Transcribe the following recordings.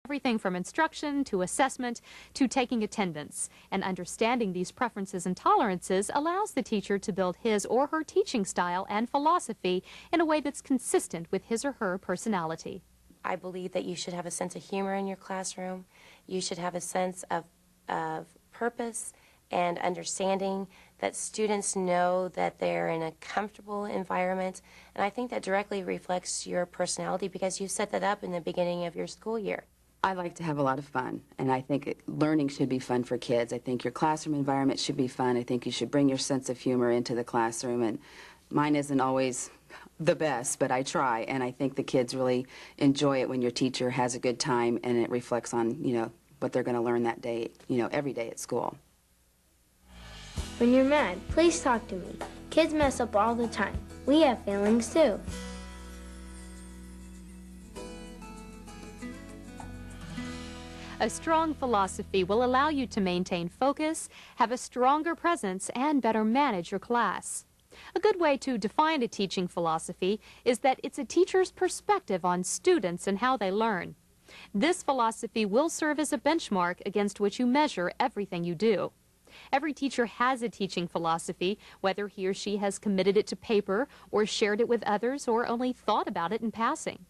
Everything from instruction to assessment to taking attendance. And understanding these preferences and tolerances allows the teacher to build his or her teaching style and philosophy in a way that's consistent with his or her personality. I believe that you should have a sense of humor in your classroom. You should have a sense of purpose and understanding, that students know that they're in a comfortable environment. And I think that directly reflects your personality because you set that up in the beginning of your school year. I like to have a lot of fun, and I think learning should be fun for kids. I think your classroom environment should be fun. I think you should bring your sense of humor into the classroom, and mine isn't always the best, but I try, and I think the kids really enjoy it when your teacher has a good time and it reflects on, what they're going to learn that day, every day at school. When you're mad, please talk to me. Kids mess up all the time. We have feelings too. A strong philosophy will allow you to maintain focus, have a stronger presence, and better manage your class. A good way to define a teaching philosophy is that it's a teacher's perspective on students and how they learn. This philosophy will serve as a benchmark against which you measure everything you do. Every teacher has a teaching philosophy, whether he or she has committed it to paper or shared it with others or only thought about it in passing.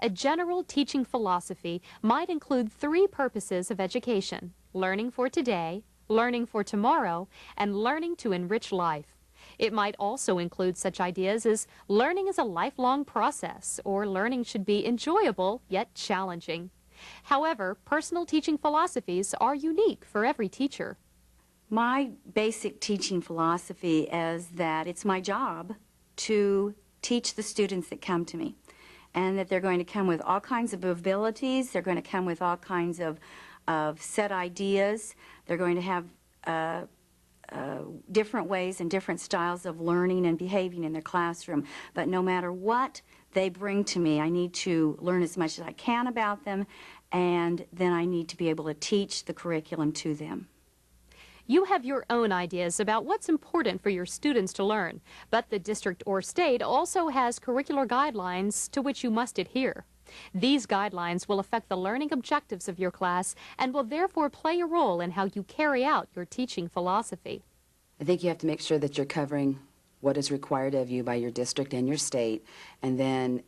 A general teaching philosophy might include 3 purposes of education: learning for today, learning for tomorrow, and learning to enrich life. It might also include such ideas as learning is a lifelong process, or learning should be enjoyable yet challenging. However, personal teaching philosophies are unique for every teacher. My basic teaching philosophy is that it's my job to teach the students that come to me, and that they're going to come with all kinds of abilities, they're going to come with all kinds of set ideas, they're going to have different ways and different styles of learning and behaving in their classroom. But no matter what they bring to me, I need to learn as much as I can about them, and then I need to be able to teach the curriculum to them. You have your own ideas about what's important for your students to learn, but the district or state also has curricular guidelines to which you must adhere. These guidelines will affect the learning objectives of your class and will therefore play a role in how you carry out your teaching philosophy. I think you have to make sure that you're covering what is required of you by your district and your state, and then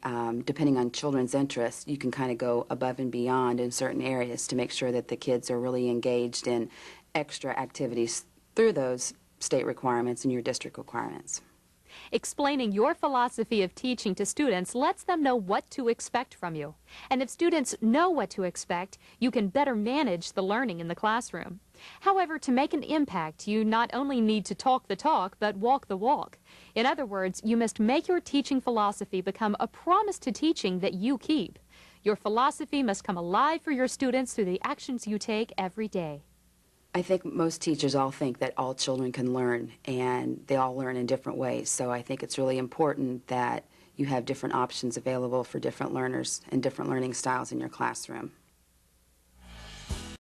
depending on children's interests, you can kind of go above and beyond in certain areas to make sure that the kids are really engaged in extra activities through those state requirements and your district requirements. Explaining your philosophy of teaching to students lets them know what to expect from you. And if students know what to expect, you can better manage the learning in the classroom. However, to make an impact, you not only need to talk the talk, but walk the walk. In other words, you must make your teaching philosophy become a promise to teaching that you keep. Your philosophy must come alive for your students through the actions you take every day. I think most teachers all think that all children can learn, and they all learn in different ways. So I think it's really important that you have different options available for different learners and different learning styles in your classroom.